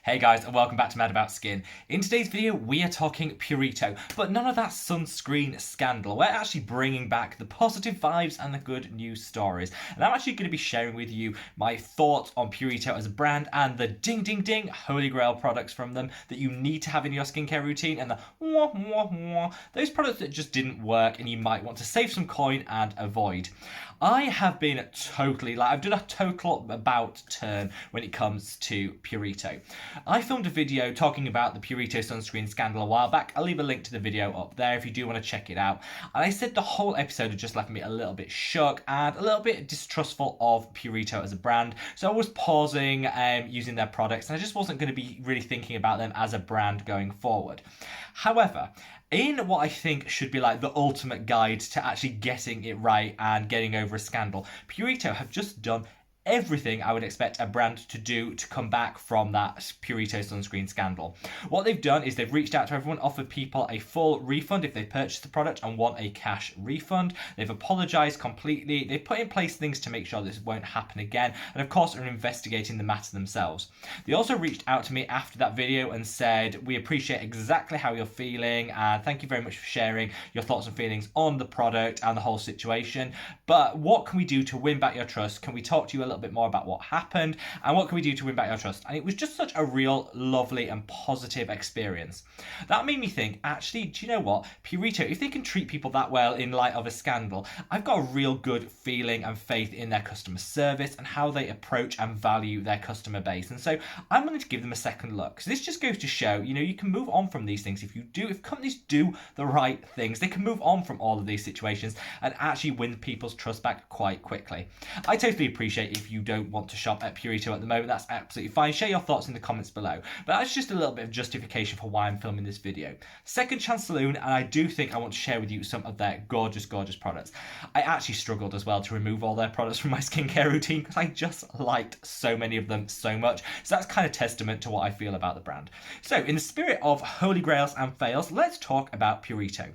Hey guys, and welcome back to Mad About Skin. In today's video, we are talking Purito, but none of that sunscreen scandal. We're actually bringing back the positive vibes and the good news stories. And I'm actually going to be sharing with you my thoughts on Purito as a brand and the ding ding ding Holy Grail products from them that you need to have in your skincare routine and the wah wah wah, those products that just didn't work and you might want to save some coin and avoid. I have been I've done a total about turn when it comes to Purito. I filmed a video talking about the Purito Sunscreen scandal a while back. I'll leave a link to the video up there if you do want to check it out. And I said the whole episode had just left me a little bit shook and a little bit distrustful of Purito as a brand. So I was pausing using their products and I just wasn't going to be really thinking about them as a brand going forward. However, in what I think should be like the ultimate guide to actually getting it right and getting over a scandal, Purito have just done everything I would expect a brand to do to come back from that Purito sunscreen scandal. What they've done is they've reached out to everyone, offered people a full refund if they purchased the product and want a cash refund. They've apologised completely. They've put in place things to make sure this won't happen again, and of course are investigating the matter themselves. They also reached out to me after that video and said, "We appreciate exactly how you're feeling and thank you very much for sharing your thoughts and feelings on the product and the whole situation. But what can we do to win back your trust? Can we talk to you a little bit more about what happened and what can we do to win back your trust?" And it was just such a real lovely and positive experience. That made me think, actually, do you know what? Purito, if they can treat people that well in light of a scandal, I've got a real good feeling and faith in their customer service and how they approach and value their customer base. And so I'm going to give them a second look. So this just goes to show, you can move on from these things. If companies do the right things, they can move on from all of these situations and actually win people's trust back quite quickly. I totally appreciate if you don't want to shop at Purito at the moment, that's absolutely fine. Share your thoughts in the comments below. But that's just a little bit of justification for why I'm filming this video. Second Chance Saloon, and I do think I want to share with you some of their gorgeous, gorgeous products. I actually struggled as well to remove all their products from my skincare routine because I just liked so many of them so much. So that's kind of testament to what I feel about the brand. So in the spirit of Holy Grails and fails, let's talk about Purito.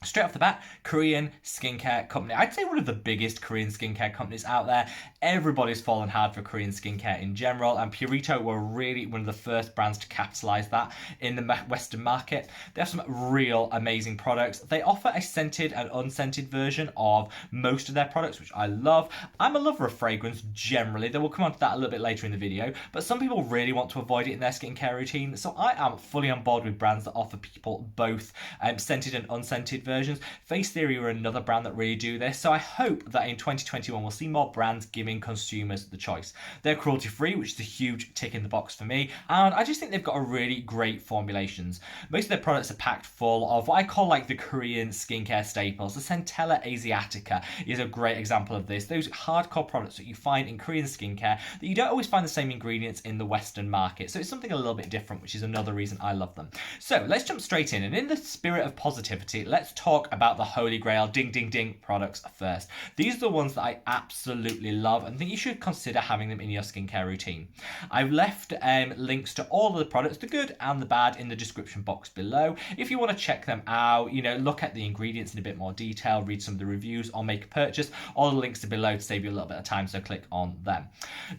Straight off the bat, Korean skincare company. I'd say one of the biggest Korean skincare companies out there. Everybody's fallen hard for Korean skincare in general, and Purito were really one of the first brands to capitalize that in the Western market. They have some real amazing products. They offer a scented and unscented version of most of their products, which I love. I'm a lover of fragrance generally. They will come on to that a little bit later in the video, but some people really want to avoid it in their skincare routine. So I am fully on board with brands that offer people both scented and unscented versions. Face Theory are another brand that really do this, so I hope that in 2021 we'll see more brands giving consumers the choice. They're cruelty free, which is a huge tick in the box for me, and I just think they've got a really great formulations. Most of their products are packed full of what I call like the Korean skincare staples. The Centella Asiatica is a great example of this. Those hardcore products that you find in Korean skincare that you don't always find the same ingredients in the Western market, so it's something a little bit different, which is another reason I love them. So let's jump straight in, and in the spirit of positivity, let's talk about the Holy Grail ding ding ding products first. These are the ones that I absolutely love and think you should consider having them in your skincare routine. I've left links to all of the products, the good and the bad, in the description box below. If you want to check them out, look at the ingredients in a bit more detail, read some of the reviews or make a purchase, all the links are below to save you a little bit of time, so click on them.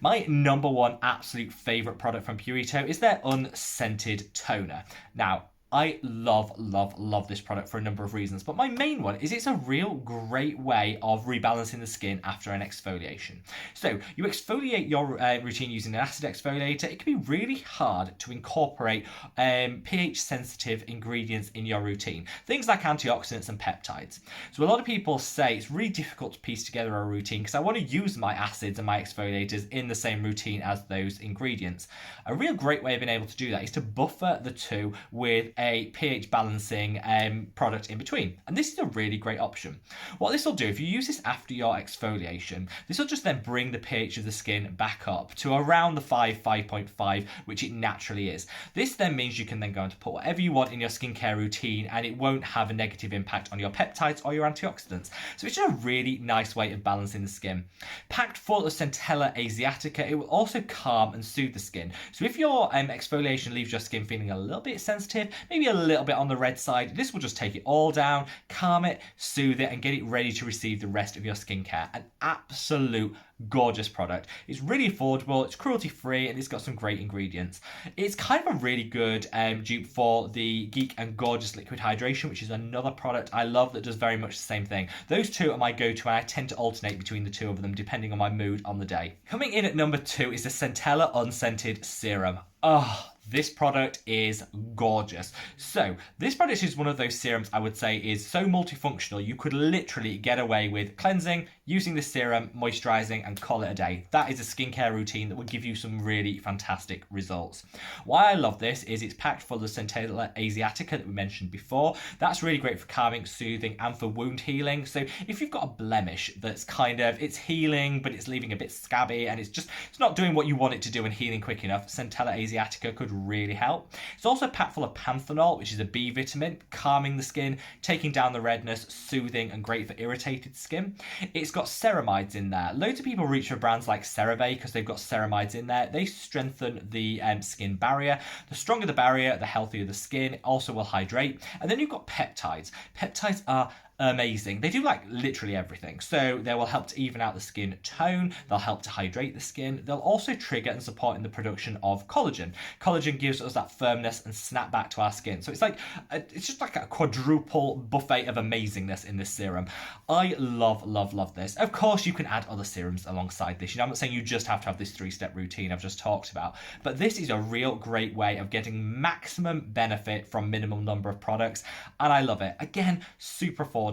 My number one absolute favorite product from Purito is their unscented toner. Now, I love this product for a number of reasons, but my main one is it's a real great way of rebalancing the skin after an exfoliation. So you exfoliate your routine using an acid exfoliator. It can be really hard to incorporate pH sensitive ingredients in your routine, things like antioxidants and peptides. So a lot of people say it's really difficult to piece together a routine because I want to use my acids and my exfoliators in the same routine as those ingredients. A real great way of being able to do that is to buffer the two with a pH balancing product in between, and this is a really great option. What this will do, if you use this after your exfoliation, this will just then bring the pH of the skin back up to around the 5.5, which it naturally is. This then means you can then go and put whatever you want in your skincare routine and it won't have a negative impact on your peptides or your antioxidants. So it's just a really nice way of balancing the skin. Packed full of Centella Asiatica, it will also calm and soothe the skin. So if your exfoliation leaves your skin feeling a little bit sensitive, maybe a little bit on the red side, this will just take it all down, calm it, soothe it, and get it ready to receive the rest of your skincare. An absolute gorgeous product. It's really affordable, it's cruelty free, and it's got some great ingredients. It's kind of a really good dupe for the Geek and Gorgeous Liquid Hydration, which is another product I love that does very much the same thing. Those two are my go-to, and I tend to alternate between the two of them depending on my mood on the day. Coming in at number 2 is the Centella Unscented Serum. Oh, this product is gorgeous. So this product is one of those serums I would say is so multifunctional you could literally get away with cleansing, using this serum, moisturizing, and call it a day. That is a skincare routine that would give you some really fantastic results. Why I love this is it's packed full of centella asiatica that we mentioned before. That's really great for calming, soothing, and for wound healing. So if you've got a blemish that's it's healing but it's leaving a bit scabby and it's not doing what you want it to do and healing quick enough, centella asiatica could really help. It's also packed full of panthenol, which is a B vitamin, calming the skin, taking down the redness, soothing, and great for irritated skin. It's got ceramides in there. Loads of people reach for brands like CeraVe because they've got ceramides in there. They strengthen the skin barrier. The stronger the barrier, the healthier the skin. It also will hydrate. And then you've got peptides. Peptides are amazing. They do literally everything. So they will help to even out the skin tone, they'll help to hydrate the skin, they'll also trigger and support in the production of collagen. Collagen gives us that firmness and snap back to our skin. So it's just like a quadruple buffet of amazingness in this serum. I love this. Of course you can add other serums alongside this. I'm not saying you just have to have this 3-step routine I've just talked about, but this is a real great way of getting maximum benefit from minimum number of products, and I love it. Again, super affordable.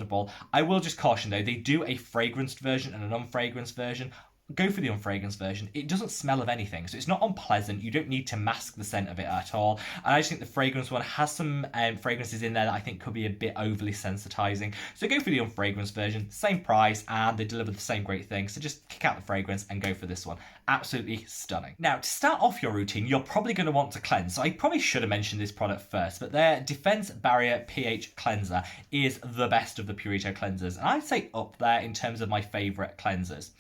I will just caution though, they do a fragranced version and an unfragranced version. Go for the unfragranced version. It doesn't smell of anything, so it's not unpleasant. You don't need to mask the scent of it at all. And I just think the fragrance one has some fragrances in there that I think could be a bit overly sensitizing. So go for the unfragranced version, same price, and they deliver the same great thing. So just kick out the fragrance and go for this one. Absolutely stunning. Now, to start off your routine, you're probably going to want to cleanse. So I probably should have mentioned this product first, but their Defense Barrier pH Cleanser is the best of the Purito cleansers, and I'd say up there in terms of my favorite cleansers.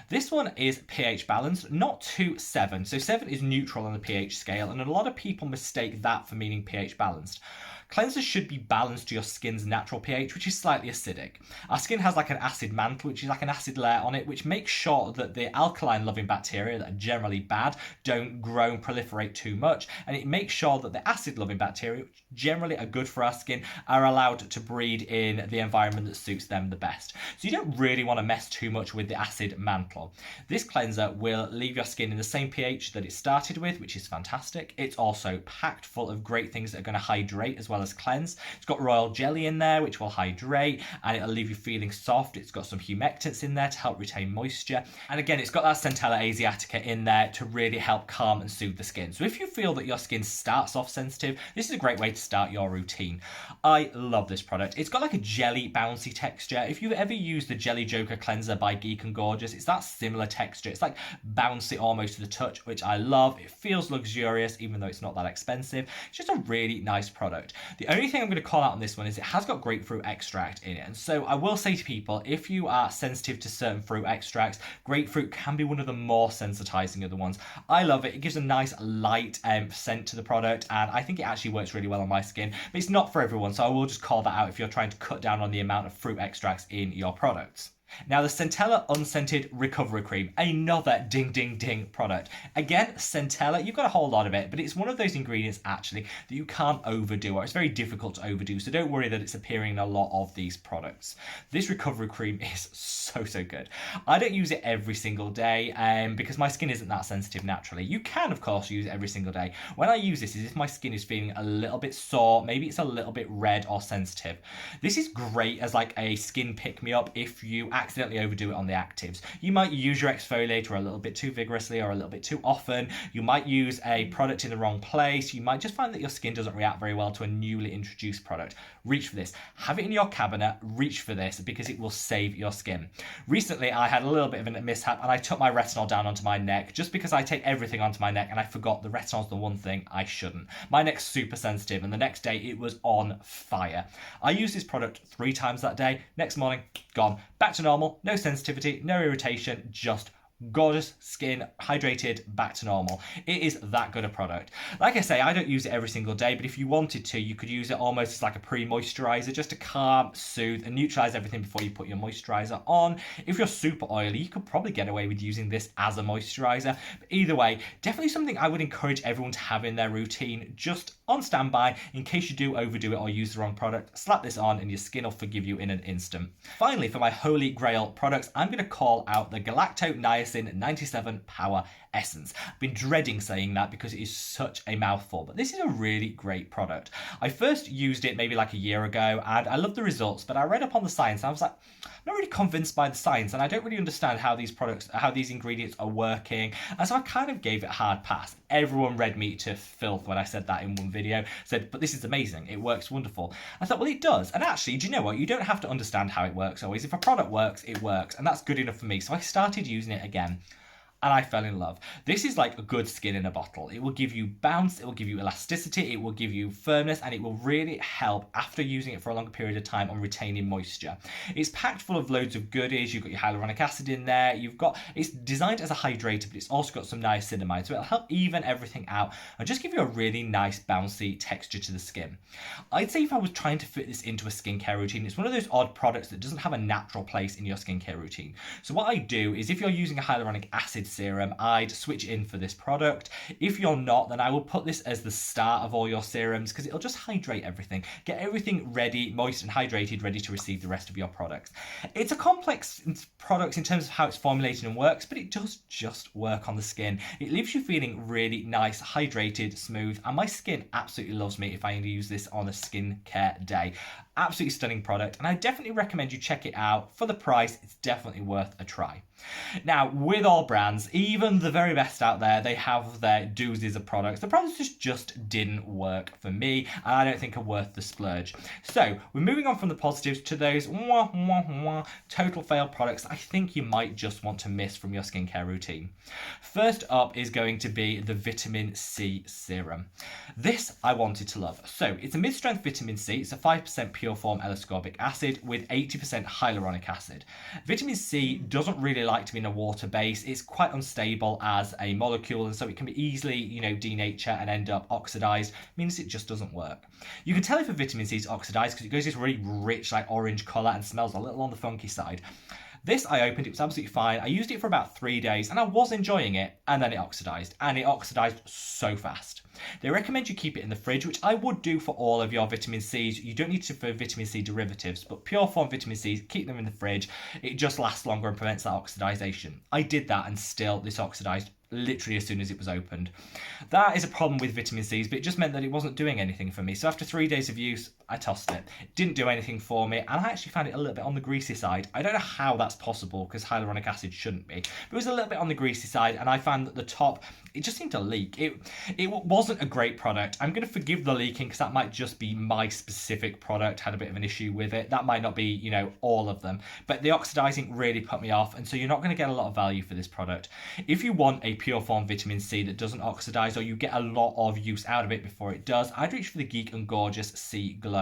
This one is pH balanced, not to 7. So 7 is neutral on the pH scale, and a lot of people mistake that for meaning pH balanced. Cleansers should be balanced to your skin's natural pH, which is slightly acidic. Our skin has like an acid mantle, which is like an acid layer on it, which makes sure that the alkaline-loving bacteria that are generally bad don't grow and proliferate too much, and it makes sure that the acid-loving bacteria, which generally are good for our skin, are allowed to breed in the environment that suits them the best. So you don't really want to mess too much with the acid mantle. This cleanser will leave your skin in the same pH that it started with, which is fantastic. It's also packed full of great things that are going to hydrate as well as cleanse. It's got royal jelly in there, which will hydrate and it'll leave you feeling soft. It's got some humectants in there to help retain moisture. And again, it's got that centella asiatica in there to really help calm and soothe the skin. So if you feel that your skin starts off sensitive, this is a great way to start your routine. I love this product. It's got like a jelly bouncy texture. If you've ever used the Jelly Joker cleanser by Geek and Gorgeous, it's that similar texture. It's like bouncy almost to the touch, which I love. It feels luxurious even though it's not that expensive. It's just a really nice product. The only thing I'm going to call out on this one is it has got grapefruit extract in it. And so I will say to people, if you are sensitive to certain fruit extracts, grapefruit can be one of the more sensitizing of the ones. I love it. It gives a nice light scent to the product, and I think it actually works really well on my skin. But it's not for everyone, so I will just call that out if you're trying to cut down on the amount of fruit extracts in your products. Now, the Centella Unscented Recovery Cream, another ding product. Again, centella, you've got a whole lot of it, but it's one of those ingredients actually that you can't overdo, or it's very difficult to overdo, so don't worry that it's appearing in a lot of these products. This recovery cream is so good. I don't use it every single day because my skin isn't that sensitive naturally. You can, of course, use it every single day. When I use this is if my skin is feeling a little bit sore, maybe it's a little bit red or sensitive. This is great as like a skin pick-me-up if you accidentally overdo it on the actives. You might use your exfoliator a little bit too vigorously or a little bit too often. You might use a product in the wrong place. You might just find that your skin doesn't react very well to a newly introduced product. Reach for this. Have it in your cabinet. Reach for this because it will save your skin. Recently, I had a little bit of a mishap and I took my retinol down onto my neck just because I take everything onto my neck and I forgot the retinol's the one thing I shouldn't. My neck's super sensitive and the next day it was on fire. I used this product 3 times that day. Next morning, gone. Back to normal. No sensitivity, no irritation, just gorgeous skin, hydrated, back to normal. It is that good a product. Like I say, I don't use it every single day, but if you wanted to, you could use it almost as like a pre-moisturizer, just to calm, soothe, and neutralize everything before you put your moisturizer on. If you're super oily, you could probably get away with using this as a moisturizer. But either way, definitely something I would encourage everyone to have in their routine, just on standby, in case you do overdo it or use the wrong product. Slap this on and your skin will forgive you in an instant. Finally, for my Holy Grail products, I'm going to call out the Galacto-Niacin 97 Power Essence. I've been dreading saying that because it is such a mouthful, but this is a really great product. I first used it maybe like a year ago and I loved the results, but I read up on the science and I was like, I'm not really convinced by the science and I don't really understand how these ingredients are working, and so I kind of gave it a hard pass. Everyone read me to filth when I said that in one video, said, but this is amazing, it works wonderful. I thought, well, it does, and actually, do you know what, you don't have to understand how it works always. If a product works, it works, and that's good enough for me. So I started using it again and I fell in love. This is like a good skin in a bottle. It will give you bounce, it will give you elasticity, it will give you firmness, and it will really help after using it for a longer period of time on retaining moisture. It's packed full of loads of goodies. You've got your hyaluronic acid in there. It's designed as a hydrator, but it's also got some niacinamide, so it'll help even everything out and just give you a really nice bouncy texture to the skin. I'd say if I was trying to fit this into a skincare routine, it's one of those odd products that doesn't have a natural place in your skincare routine. So what I do is, if you're using a hyaluronic acid serum, I'd switch in for this product. If you're not, then I will put this as the start of all your serums, because it'll just hydrate everything, get everything ready, moist and hydrated, ready to receive the rest of your products. It's a complex product in terms of how it's formulated and works, but it does just work on the skin. It leaves you feeling really nice, hydrated, smooth, and my skin absolutely loves me if I use this on a skincare day. Absolutely stunning product, and I definitely recommend you check it out. For the price, it's definitely worth a try. Now, with all brands, even the very best out there, they have their doozies of products. The products just didn't work for me, and I don't think are worth the splurge. So we're moving on from the positives to those total fail products I think you might just want to miss from your skincare routine. First up is going to be the vitamin C serum. This I wanted to love. So it's a mid-strength vitamin C. It's a 5% pure form L-ascorbic acid with 80% hyaluronic acid. Vitamin C doesn't really like to be in a water base. It's quite unstable as a molecule, and so it can be easily, denature and end up oxidized. Means it just doesn't work. You can tell if a vitamin C is oxidized because it goes this really rich, like orange color and smells a little on the funky side. This I opened, it was absolutely fine. I used it for about 3 days and I was enjoying it, and then it oxidized, and it oxidized so fast. They recommend you keep it in the fridge, which I would do for all of your vitamin C's. You don't need to for vitamin C derivatives, but pure form vitamin C's, keep them in the fridge. It just lasts longer and prevents that oxidization. I did that and still this oxidized literally as soon as it was opened. That is a problem with vitamin C's, but it just meant that it wasn't doing anything for me. So after 3 days of use, I tossed it. It didn't do anything for me, and I actually found it a little bit on the greasy side. I don't know how that's possible, because hyaluronic acid shouldn't be, but it was a little bit on the greasy side, and I found that the top, it just seemed to leak. It wasn't a great product. I'm going to forgive the leaking because that might just be my specific product had a bit of an issue with it. That might not be, all of them, but the oxidizing really put me off, and so you're not going to get a lot of value for this product. If you want a pure form vitamin C that doesn't oxidize, or you get a lot of use out of it before it does, I'd reach for the Geek and Gorgeous C Glow.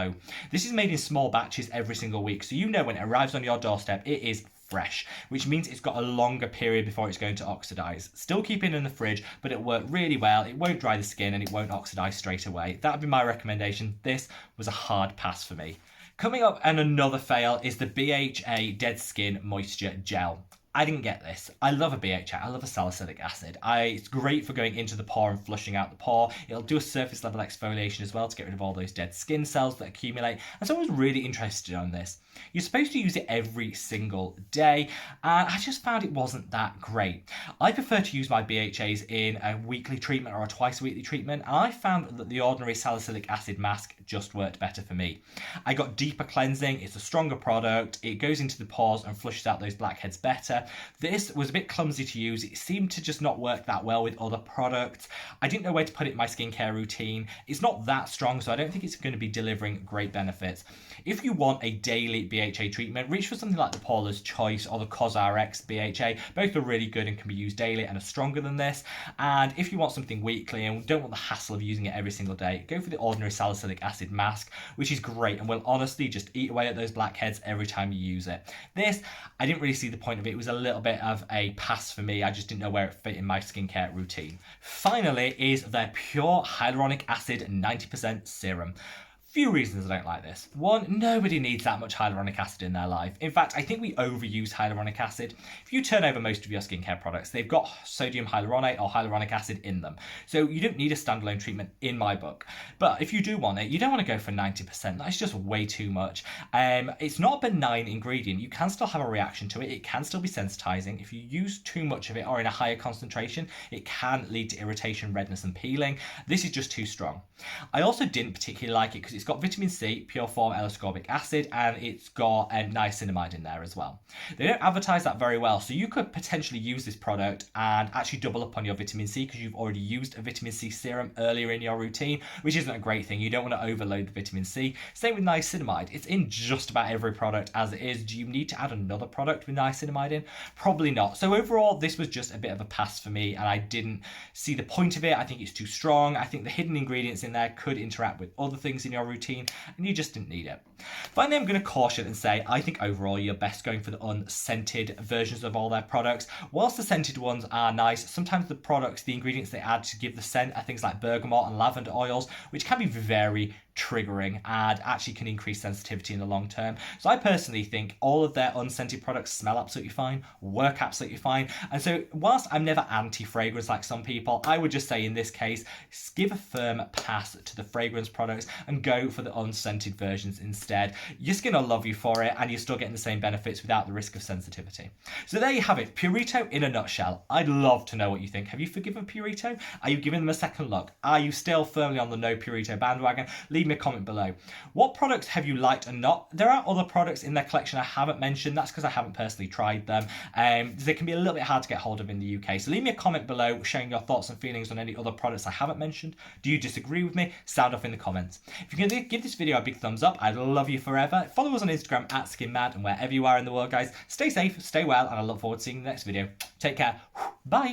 This is made in small batches every single week, so when it arrives on your doorstep, it is fresh, which means it's got a longer period before it's going to oxidize. Still keep it in the fridge, but it'll work really well. It won't dry the skin and it won't oxidize straight away. That would be my recommendation. This was a hard pass for me. Coming up, and another fail, is the BHA Dead Skin Moisture Gel. I didn't get this. I love a BHA. I love a salicylic acid. It's great for going into the pore and flushing out the pore. It'll do a surface level exfoliation as well to get rid of all those dead skin cells that accumulate. And so I was really interested on this. You're supposed to use it every single day, and I just found it wasn't that great. I prefer to use my BHAs in a weekly treatment or a twice weekly treatment, and I found that the ordinary salicylic acid mask just worked better for me. I got deeper cleansing, it's a stronger product, it goes into the pores and flushes out those blackheads better. This was a bit clumsy to use, it seemed to just not work that well with other products. I didn't know where to put it in my skincare routine. It's not that strong, so I don't think it's going to be delivering great benefits. If you want a daily BHA treatment, reach for something like the Paula's Choice or the CosRX BHA. Both are really good and can be used daily and are stronger than this. And if you want something weekly and don't want the hassle of using it every single day, go for the ordinary salicylic acid mask, which is great and will honestly just eat away at those blackheads every time you use it. This, I didn't really see the point of it. It was a little bit of a pass for me. I just didn't know where it fit in my skincare routine. Finally is their Pure Hyaluronic Acid 90% Serum. Few reasons I don't like this. One, nobody needs that much hyaluronic acid in their life. In fact, I think we overuse hyaluronic acid. If you turn over most of your skincare products, they've got sodium hyaluronate or hyaluronic acid in them. So you don't need a standalone treatment in my book. But if you do want it, you don't want to go for 90%. That's just way too much. It's not a benign ingredient. You can still have a reaction to it. It can still be sensitizing. If you use too much of it or in a higher concentration, it can lead to irritation, redness, and peeling. This is just too strong. I also didn't particularly like it because it's got vitamin C, pure form L-ascorbic acid, and it's got niacinamide in there as well. They don't advertise that very well, so you could potentially use this product and actually double up on your vitamin C because you've already used a vitamin C serum earlier in your routine, which isn't a great thing. You don't want to overload the vitamin C. Same with niacinamide. It's in just about every product as it is. Do you need to add another product with niacinamide in? Probably not. So overall, this was just a bit of a pass for me, and I didn't see the point of it. I think it's too strong. I think the hidden ingredients in there could interact with other things in your routine, and you just didn't need it. Finally, I'm going to caution and say I think overall you're best going for the unscented versions of all their products. Whilst the scented ones are nice, sometimes the products, the ingredients they add to give the scent are things like bergamot and lavender oils, which can be very triggering and actually can increase sensitivity in the long term. So I personally think all of their unscented products smell absolutely fine, work absolutely fine. And so whilst I'm never anti-fragrance like some people, I would just say in this case, give a firm pass to the fragrance products and go for the unscented versions instead. Your skin will love you for it, and you're still getting the same benefits without the risk of sensitivity. So there you have it, Purito in a nutshell. I'd love to know what you think. Have you forgiven Purito? Are you giving them a second look? Are you still firmly on the no Purito bandwagon? Leave me a comment below. What products have you liked and not? There are other products in their collection I haven't mentioned. That's because I haven't personally tried them. They can be a little bit hard to get hold of in the UK. So leave me a comment below sharing your thoughts and feelings on any other products I haven't mentioned. Do you disagree with me? Sound off in the comments. If you can give this video a big thumbs up, I'd love you forever. Follow us on Instagram @SkinMad, and wherever you are in the world, guys, stay safe, stay well, and I look forward to seeing you in the next video. Take care. Bye.